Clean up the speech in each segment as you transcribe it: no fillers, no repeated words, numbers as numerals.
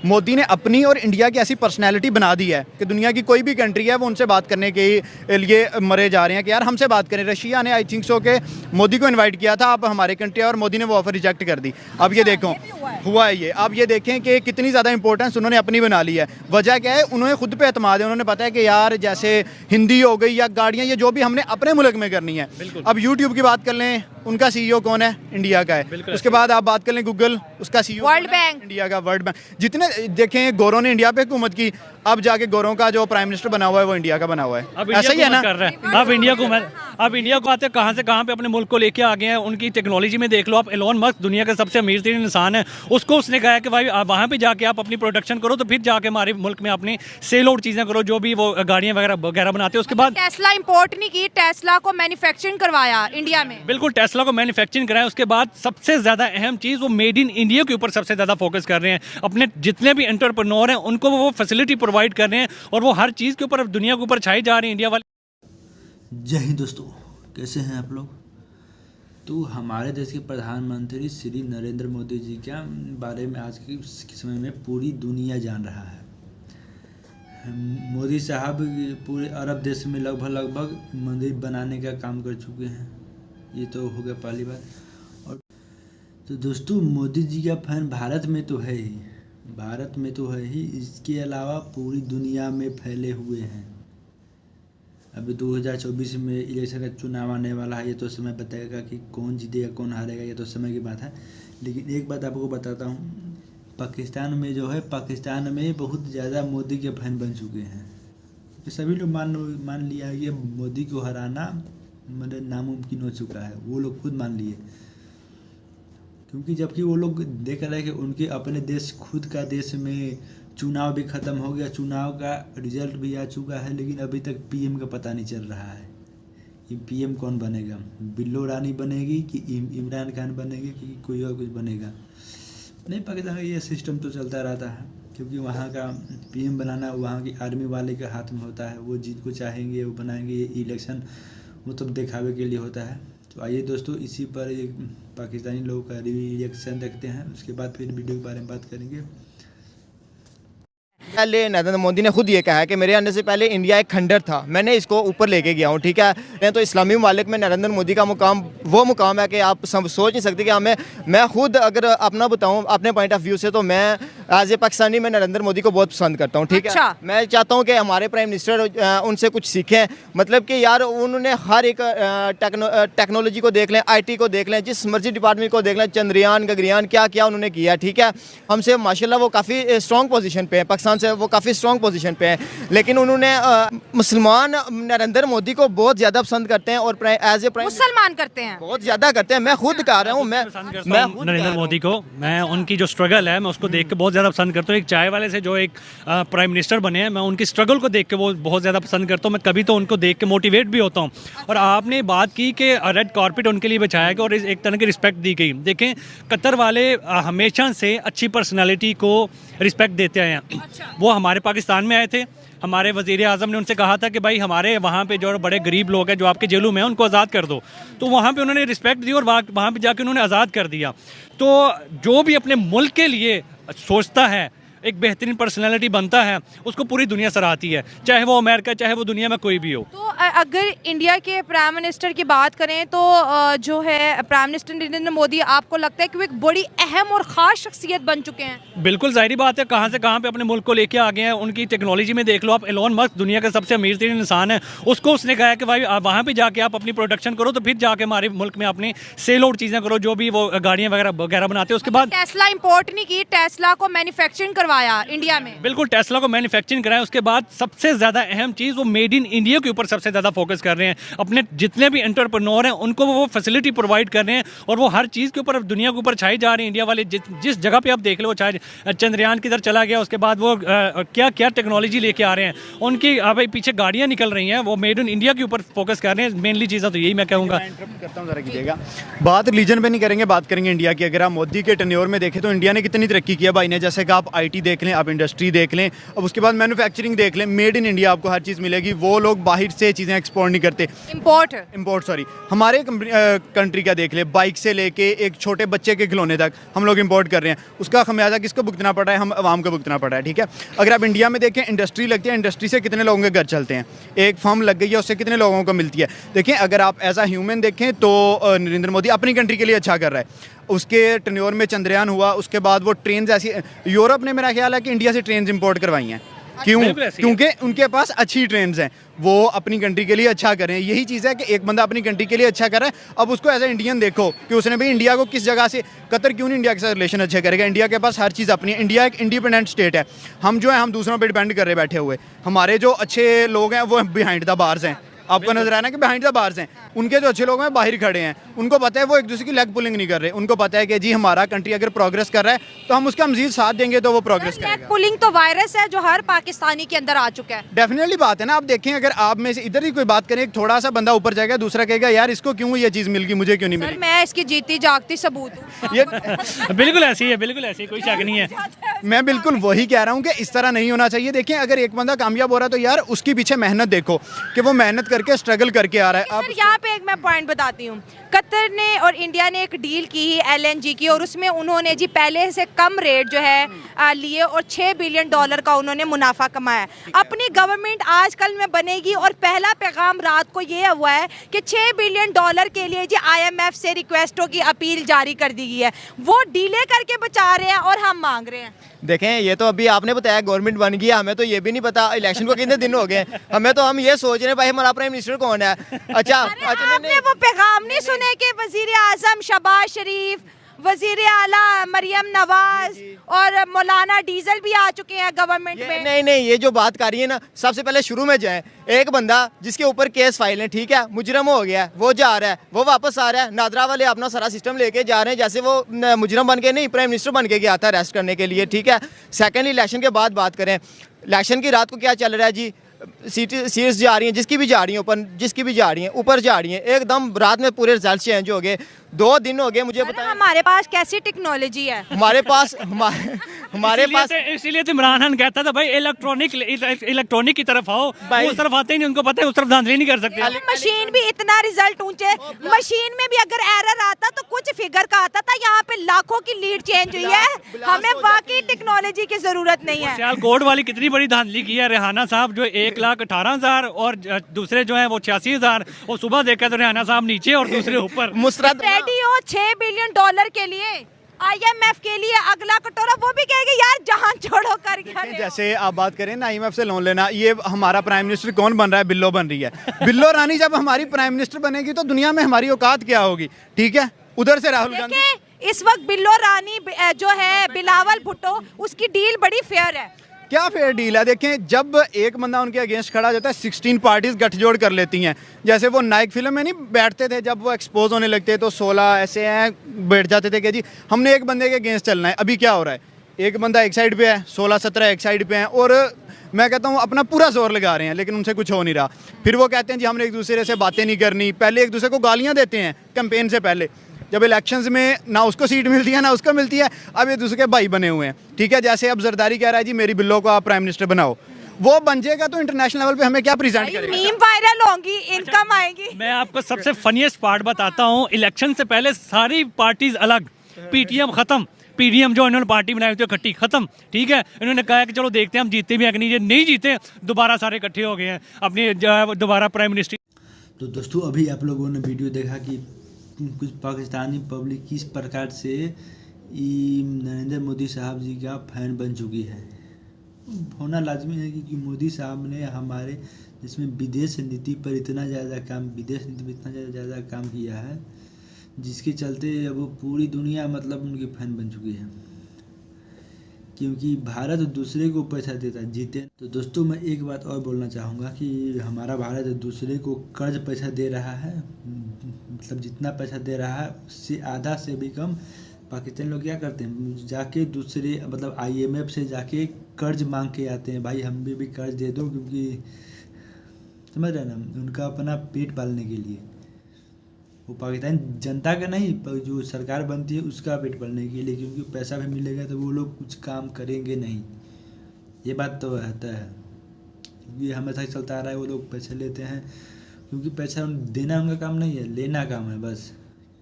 मोदी ने अपनी और इंडिया की ऐसी पर्सनैलिटी बना दी है कि दुनिया की कोई भी कंट्री है वो उनसे बात करने के लिए मरे जा रहे हैं कि यार हमसे बात करें। रशिया ने आई थिंक सो के मोदी को इन्वाइट किया था, आप हमारे कंट्री, और मोदी ने वो ऑफर रिजेक्ट कर दी। अब ये देखो हुआ है ये, अब ये देखें कि कितनी ज़्यादा इंपॉर्टेंस उन्होंने अपनी बना ली है। वजह क्या है, उन्हें खुद पे एतमाद है, उन्होंने पता है कि यार जैसे हिंदी हो गई या गाड़ियाँ, ये जो भी हमने अपने मुल्क में करनी है। अब यूट्यूब की बात कर लें, उनका सीईओ कौन है? इंडिया का है। उसके बाद आप बात कर लें गूगल, उसका सीईओ वर्ल्ड बैंक, इंडिया का, वर्ल्ड बैंक। जितने देखें गौरव ने इंडिया पे हुकूमत की, अब जाके गौरव का जो प्राइम मिनिस्टर बना हुआ है वो इंडिया का बना हुआ है। ऐसा ही है ना? कर रहा है अब इंडिया को आते कहाँ से कहाँ पे अपने मुल्क को लेके आ गए हैं। उनकी टेक्नोलॉजी में देख लो आप, एलोन मस्क दुनिया के सबसे अमीर तरीन इंसान है, उसको उसने कहा है कि भाई वहाँ पे जाके आप अपनी प्रोडक्शन करो, तो फिर जाके हमारे मुल्क में अपनी सेल आउट चीज़ें करो, जो भी वो गाड़ियाँ वगैरह बनाते हैं। उसके बाद टेस्ला इंपोर्ट नहीं की, टेस्ला को मैन्युफैक्चरिंग करवाया इंडिया में। बिल्कुल, टेस्ला को मैन्युफैक्चरिंग कराया। उसके बाद सबसे ज़्यादा अहम चीज़, वो मेड इन इंडिया के ऊपर सबसे ज़्यादा फोकस कर रहे हैं। अपने जितने भी एंटरप्रेन्योर हैं उनको वो फैसिलिटी प्रोवाइड कर रहे हैं, और वो हर चीज़ के ऊपर दुनिया के ऊपर छाए जा रहे हैं इंडिया वाले। जय हिंद दोस्तों, कैसे हैं आप लोग? तो हमारे देश के प्रधानमंत्री श्री नरेंद्र मोदी जी के बारे में आज के समय में पूरी दुनिया जान रहा है। मोदी साहब पूरे अरब देश में लगभग मंदिर बनाने का काम कर चुके हैं, ये तो हो गया पहली बात। और तो दोस्तों, मोदी जी का फैन भारत में तो है ही, इसके अलावा पूरी दुनिया में फैले हुए हैं। अभी 2024 में इलेक्शन का चुनाव आने वाला है, ये तो समय बताएगा कि कौन जीतेगा कौन हारेगा, ये तो समय की बात है। लेकिन एक बात आपको बताता हूँ, पाकिस्तान में बहुत ज़्यादा मोदी के फैन बन चुके हैं। सभी लोग मान लिया है कि मोदी को हराना मतलब नामुमकिन हो चुका है, वो लोग खुद मान लिए। क्योंकि जबकि वो लोग देख रहे हैं कि उनके अपने देश, खुद का देश में चुनाव भी ख़त्म हो गया, चुनाव का रिजल्ट भी आ चुका है, लेकिन अभी तक पीएम का पता नहीं चल रहा है कि पीएम कौन बनेगा। बिल्लो रानी बनेगी कि इमरान खान बनेगी कि कोई और कुछ बनेगा, नहीं पाकिस्तान का ये सिस्टम तो चलता रहता है। क्योंकि वहाँ का पीएम बनाना वहाँ की आर्मी वाले के हाथ में होता है, वो जिनको चाहेंगे वो बनाएंगे। ये इलेक्शन वो तो दिखावे के लिए होता है। तो आइए दोस्तों, इसी पर एक पाकिस्तानी लोगों का रिएक्शन देखते हैं, उसके बाद फिर वीडियो के बारे में बात करेंगे। पहले नरेंद्र मोदी ने खुद ये कहा है कि मेरे आने से पहले इंडिया एक खंडर था, मैंने इसको ऊपर लेके गया हूँ, ठीक है। तो इस्लामी ममालिक में नरेंद्र मोदी का मुकाम वो मुकाम है कि आप सोच नहीं सकते कि मैं खुद अगर अपना बताऊँ अपने पॉइंट ऑफ व्यू से, तो मैं एज ए पाकिस्तानी मैं नरेंद्र मोदी को बहुत पसंद करता हूँ, ठीक है। मैं चाहता हूँ कि हमारे प्राइम मिनिस्टर उनसे कुछ सीखें, मतलब कि यार उन्होंने हर एक टेक्नोलॉजी को देख लें, IT को देख लें, जिस मर्जी डिपार्टमेंट को देख लें, चंद्रयान गगनयान क्या क्या उन्होंने किया, ठीक है। हमसे माशाल्लाह वो काफ़ी स्ट्रॉन्ग पोजीशन पे है, पाकिस्तान से वो काफ़ी स्ट्रॉन्ग पोजीशन पे है। लेकिन उन्होंने मुसलमान नरेंद्र मोदी को बहुत ज़्यादा पसंद करते हैं, और एज ए प्राइम मुसलमान करते हैं, बहुत ज़्यादा करते हैं। मैं खुद कह रहा हूँ, मैं नरेंद्र मोदी को, मैं उनकी जो स्ट्रगल है मैं उसको देख के बहुत ज़्यादा पसंद करता हूँ। एक चाय वाले से जो एक प्राइम मिनिस्टर बने हैं, मैं उनकी स्ट्रगल को देख के वो बहुत ज़्यादा पसंद करता हूँ। मैं कभी तो उनको देख के मोटिवेट भी होता हूँ। और आपने बात की कि रेड कारपेट उनके लिए बिछाया गया और एक तरह की रिस्पेक्ट दी गई। देखें, कतर वाले हमेशा से अच्छी पर्सनैलिटी को रिस्पेक्ट देते आए हैं। वो हमारे पाकिस्तान में आए थे, हमारे वज़ीर आज़म ने उनसे कहा था कि भाई हमारे वहाँ पे जो बड़े गरीब लोग हैं जो आपके जेलों में हैं उनको आज़ाद कर दो, तो वहाँ पे उन्होंने रिस्पेक्ट दी और वहाँ पे जाके उन्होंने आज़ाद कर दिया। तो जो भी अपने मुल्क के लिए सोचता है, एक बेहतरीन पर्सनैलिटी बनता है, उसको पूरी दुनिया सराहती है, चाहे वो अमेरिका, चाहे वो दुनिया में कोई भी हो। तो अगर इंडिया के प्राइम मिनिस्टर की बात करें तो जो है प्राइम मिनिस्टर नरेंद्र मोदी, आपको लगता है कि वो एक बड़ी अहम और ख़ास शख्सियत बन चुके हैं? बिल्कुल, जाहिर बात है, कहाँ से कहाँ पे अपने मुल्क को लेके आ गए हैं। उनकी टेक्नोलॉजी में देख लो आप, एलोन मस्क दुनिया के सबसे अमीर तरीन इंसान है, उसको उसने कहा है कि भाई वहाँ पे जाके आप अपनी प्रोडक्शन करो, तो फिर जाके हमारे मुल्क में अपनी सेल आउट चीज़ें करो, जो भी वो गाड़ियाँ वगैरह बनाते हैं। उसके बाद टेस्ला इंपोर्ट नहीं की, टेस्ला को मैन्युफैक्चरिंग करवाया इंडिया में। बिल्कुल, टेस्ला को मैन्युफैक्चरिंग कराया। उसके बाद सबसे ज़्यादा अहम चीज़, वो मेड इन इंडिया के ऊपर सबसे ज़्यादा फोकस कर रहे हैं। अपने जितने भी एंटरप्रेन्योर हैं उनको वो फैसिलिटी प्रोवाइड कर रहे हैं, और वो हर चीज़ के ऊपर दुनिया के ऊपर छाए जा रहे हैं इंडिया वाले। जिस जगह पे आप देख लो, चाहे चंद्रयान किधर चला गया, उसके बाद वो क्या क्या टेक्नोलॉजी लेके आ रहे हैं, उनकी भाई पीछे गाड़ियाँ निकल रही हैं, वो मेड इन इंडिया के ऊपर फोकस कर रहे हैं। मेनली चीज़ें तो यही मैं कहूँगा। बात रिलीजन पे नहीं करेंगे, बात करेंगे इंडिया की। अगर आप मोदी के टेन्योर में देखें तो इंडिया ने कितनी तरक्की की है भाई ने। जैसे कि आप IT देख लें, आप इंडस्ट्री देख लें, अब उसके बाद मैन्युफैक्चरिंग देख लें, मेड इन इंडिया आपको हर चीज़ मिलेगी। वो लोग बाहर से चीज़ें एक्सपोर्ट नहीं करते, इंपोर्ट सॉरी। हमारे कंट्री का देख ले, बाइक से लेके एक छोटे बच्चे के खिलौने तक हम लोग इंपोर्ट कर रहे हैं। उसका खमियाजा किसको भुगतना पड़ रहा है? हम आवाम को भुगतना पड़ रहा है। ठीक है, अगर आप इंडिया में देखें, इंडस्ट्री लगती है, इंडस्ट्री से कितने लोगों के घर चलते हैं? एक फर्म लग गई है, उससे कितने लोगों को मिलती है? देखें, अगर आप एज अ ह्यूमन देखें तो नरेंद्र मोदी अपनी कंट्री के लिए अच्छा कर रहा है। उसके टन्योर में चंद्रयान हुआ, उसके बाद वो ट्रेन ऐसी, यूरोप ने मेरा ख्याल है कि इंडिया से ट्रेन इंपोर्ट करवाई हैं। क्यों? क्योंकि उनके पास अच्छी ट्रेन्स हैं, वो अपनी कंट्री के लिए अच्छा करें। यही चीज़ है कि एक बंदा अपनी कंट्री के लिए अच्छा कर रहा है, अब उसको एज ए इंडियन देखो कि उसने भी इंडिया को किस जगह से, कतर क्यों नहीं इंडिया के साथ रिलेशन अच्छे करेगा? इंडिया के पास हर चीज़ अपनी है, इंडिया एक इंडिपेंडेंट स्टेट है। हम जो है, हम दूसरों पर डिपेंड कर रहे बैठे हुए। हमारे जो अच्छे लोग हैं वो बिहाइंड द बार्स हैं। आपको नजर आया ना कि बिहाइंड द बार्स हैं। उनके जो अच्छे लोग हैं बाहर खड़े हैं, उनको पता है वो एक दूसरे की लेग पुलिंग नहीं कर रहे। उनको पता है कि जी हमारा कंट्री अगर प्रोग्रेस कर रहा है तो हम उसका मजीद साथ देंगे तो वो प्रोग्रेस करेगा। लेग पुलिंग तो वायरस है जो हर पाकिस्तानी के अंदर आ चुका है। डेफिनेटली बात है ना। आप देखें, अगर आप में से इधर ही कोई बात करें, एक थोड़ा सा बंदा ऊपर जाएगा, दूसरा कहेगा यार इसको क्यों ये चीज़ मिल गई, मुझे क्यों नहीं मिली? मैं इसकी जीती जागती सबूत हूँ। ये बिल्कुल ऐसी है, बिल्कुल ऐसी, कोई शक नहीं है। मैं बिल्कुल वही कह रहा हूँ कि इस तरह नहीं होना चाहिए। देखें, अगर एक बंदा कामयाब हो रहा है तो यार उसके पीछे मेहनत देखो कि वो मेहनत करके स्ट्रगल करके आ रहा है। सर, यहाँ पे एक मैं पॉइंट बताती हूँ। कतर ने और इंडिया ने एक डील की LNG की, और उसमें उन्होंने जी पहले से कम रेट जो है लिए और $6 बिलियन का उन्होंने मुनाफा कमाया। अपनी गवर्नमेंट आजकल में बनेगी और पहला पैगाम रात को ये हुआ है कि $6 बिलियन के लिए जी IMF से रिक्वेस्टों की अपील जारी कर दी गई है। वो डीले करके बचा रहे हैं और हम मांग रहे हैं। देखें, ये तो अभी आपने बताया गवर्नमेंट बन गई, हमें तो ये भी नहीं पता इलेक्शन को कितने दिन हो गए। हम ये सोच रहे हैं भाई हमारा प्राइम मिनिस्टर कौन है। अच्छा, आपने वो पैगाम नहीं सुने कि वजीर आजम शहबाज शरीफ, वजीर आला मरियम नवाज और मौलाना डीजल भी आ चुके हैं गवर्नमेंट में? नहीं, ये जो बात कर रही है ना, सबसे पहले शुरू में जाए। एक बंदा जिसके ऊपर केस फाइल है, ठीक है, मुजरम हो गया है, वो जा रहा है, वो वापस आ रहा है। नादरा वाले अपना सारा सिस्टम लेके जा रहे हैं, जैसे वो मुजरम बन के नहीं, प्राइम मिनिस्टर बन के गया था अरेस्ट करने के लिए। ठीक है, सेकेंड इलेक्शन के बाद बात करें, इलेक्शन की रात को क्या चल रहा है जी? सीट्स जा रही हैं, जिसकी भी जा रही हैं ऊपर, जिसकी भी जा रही हैं ऊपर जा रही हैं, एकदम रात में पूरे रिजल्ट चेंज हो गए। 2 दिन हो गए, मुझे बताएं हमारे पास कैसी टेक्नोलॉजी है? हमारे पास इसीलिए तो इमरान खान कहता था भाई इलेक्ट्रॉनिक की तरफ आओ, वो उस तरफ आते ही नहीं, उनको पता है उस तरफ धांधली नहीं कर सकते। मशीन भी इतना रिजल्ट ऊंचे, मशीन में भी अगर एरर आता तो कुछ फिगर का आता था, यहाँ पे लाखों की लीड चेंज हुई है। हमें वाकई टेक्नोलॉजी की जरूरत नहीं है। सियालकोट वाली कितनी बड़ी धांधली की है रेहाना साहब, जो 1,18,000 और दूसरे जो है वो 86,000, और सुबह देखा तो रेहाना साहब नीचे और दूसरे ऊपर। मुस्तरद रेडी हो $6 बिलियन के लिए, IMF के लिए अगला कटोरा, वो भी कहेगा यार जहां छोड़ो कर गया। जैसे आप बात करें ना IMF से लोन लेना, ये हमारा प्राइम मिनिस्टर कौन बन रहा है? बिल्लो बन रही है। बिल्लो रानी जब हमारी प्राइम मिनिस्टर बनेगी तो दुनिया में हमारी औकात क्या होगी? ठीक है, उधर से राहुल गांधी। इस वक्त बिल्लो रानी जो है बिलावल भुट्टो, उसकी डील बड़ी फेयर है। क्या फेयर डील है? देखें, जब एक बंदा उनके अगेंस्ट खड़ा जाता है, 16 पार्टीज गठजोड़ कर लेती हैं। जैसे वो नायक फिल्म में नहीं बैठते थे, जब वो एक्सपोज होने लगते तो 16 ऐसे हैं बैठ जाते थे कि जी हमने एक बंदे के अगेंस्ट चलना है। अभी क्या हो रहा है? एक बंदा एक साइड पे है, 16-17 एक साइड पे हैं, और मैं कहता हूँ अपना पूरा जोर लगा रहे हैं, लेकिन उनसे कुछ हो नहीं रहा। फिर वो कहते हैं जी हमने एक दूसरे से बातें नहीं करनी, पहले एक दूसरे को गालियाँ देते हैं कैंपेन से पहले। जब इलेक्शंस में ना उसको सीट मिलती है ना उसको मिलती है, अब ये दूसरे के भाई बने हुए हैं। ठीक है, जैसे अब जरदारी कह रहा है जी मेरी बिल्लो को आप प्राइम मिनिस्टर बनाओ, वो बन जाएगा तो इंटरनेशनल लेवल पे हमें क्या प्रेजेंट करेगा? मीम वायरल होंगी, इनकम आएगी। मैं आपको सबसे फनीएस्ट पार्ट बताता हूँ। इलेक्शन से पहले सारी पार्टीज अलग, PTM खत्म, PDM जो इन्होंने पार्टी बनाई थी खट्टी खत्म। ठीक है, इन्होंने कहा कि चलो देखते हैं हम जीते भी हैं कि नहीं, नहीं जीते दोबारा सारे इकट्ठे हो गए हैं अपनी दोबारा प्राइम मिनिस्टर। तो दोस्तों, अभी आप लोगों ने वीडियो देखा कि कुछ पाकिस्तानी पब्लिक किस प्रकार से नरेंद्र मोदी साहब जी का फैन बन चुकी है। होना लाजमी है क्योंकि मोदी साहब ने हमारे जिसमें विदेश नीति पर इतना ज़्यादा काम किया है, जिसके चलते अब वो पूरी दुनिया मतलब उनकी फ़ैन बन चुकी है, क्योंकि भारत दूसरे को पैसा देता है जीते। तो दोस्तों, मैं एक बात और बोलना चाहूँगा कि हमारा भारत दूसरे को कर्ज पैसा दे रहा है, मतलब जितना पैसा दे रहा है उससे आधा से भी कम पाकिस्तान लोग क्या करते हैं, जाके दूसरे मतलब IMF से जाके कर्ज मांग के आते हैं, भाई हम भी कर्ज दे दो, क्योंकि समझ रहे ना, उनका अपना पेट पालने के लिए। वो पाकिस्तान जनता का नहीं, पर जो सरकार बनती है उसका पेट भरने के लिए, क्योंकि पैसा भी मिलेगा तो वो लोग कुछ काम करेंगे नहीं। ये बात तो रहता है, क्योंकि हमेशा ही चलता आ रहा है, वो लोग पैसे लेते हैं, क्योंकि पैसा देना उनका काम नहीं है, लेना काम है बस।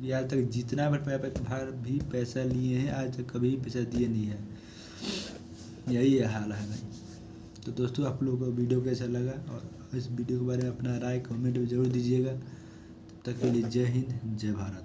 ये आज तक जितना बार भी पैसा लिए हैं, आज तक कभी पैसा दिए नहीं है। यही है हाल है भाई। तो दोस्तों, आप लोगों को वीडियो कैसा लगा और इस वीडियो के बारे में अपना राय कमेंट में ज़रूर दीजिएगा। तब तक के लिए जय हिंद, जय भारत।